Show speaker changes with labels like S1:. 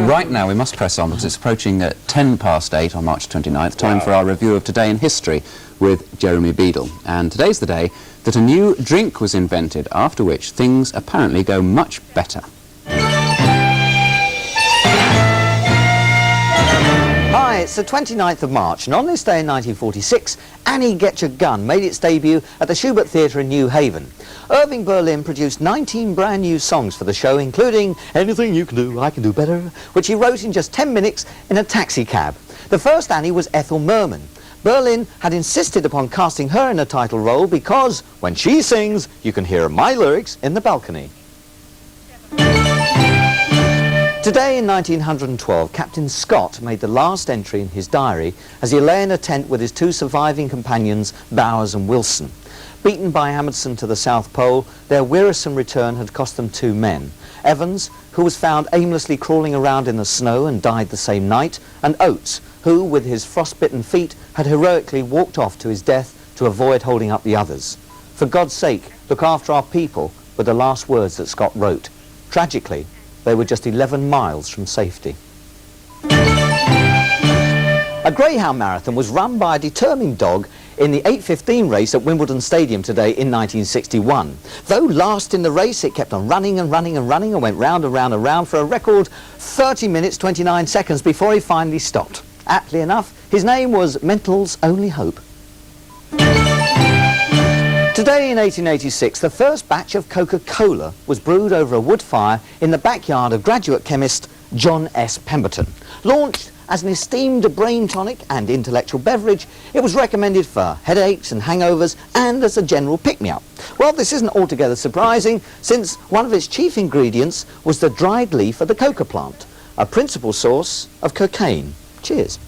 S1: right now we must press on because it's approaching 10 past 8 on March 29th, time for our review of Today in History with Jeremy Beadle. And today's the day that a new drink was invented, after which things apparently go much better.
S2: Hi, it's the 29th of March, and on this day in 1946, Annie Get Your Gun made its debut at the Schubert Theatre in New Haven. Irving Berlin produced 19 brand new songs for the show, including Anything You Can Do, I Can Do Better, which he wrote in just 10 minutes in a taxi cab. The first Annie was Ethel Merman. Berlin had insisted upon casting her in the title role because when she sings, you can hear my lyrics in the balcony. Today in 1912, Captain Scott made the last entry in his diary as he lay in a tent with his two surviving companions, Bowers and Wilson. Beaten by Amundsen to the South Pole, their wearisome return had cost them 2 men. Evans, who was found aimlessly crawling around in the snow and died the same night, and Oates, who, with his frostbitten feet, had heroically walked off to his death to avoid holding up the others. For God's sake, look after our people, were the last words that Scott wrote. Tragically, they were just 11 miles from safety. A greyhound marathon was run by a determined dog in the 8:15 race at Wimbledon Stadium today in 1961. Though last in the race, it kept on running and running and running and went round and round and round for a record 30 minutes 29 seconds before he finally stopped. Aptly enough, his name was Mental's Only Hope. Today in 1886, the first batch of Coca Cola was brewed over a wood fire in the backyard of graduate chemist John S. Pemberton. Launched as an esteemed brain tonic and intellectual beverage, it was recommended for headaches and hangovers and as a general pick-me-up. Well, this isn't altogether surprising, since one of its chief ingredients was the dried leaf of the coca plant, a principal source of cocaine. Cheers.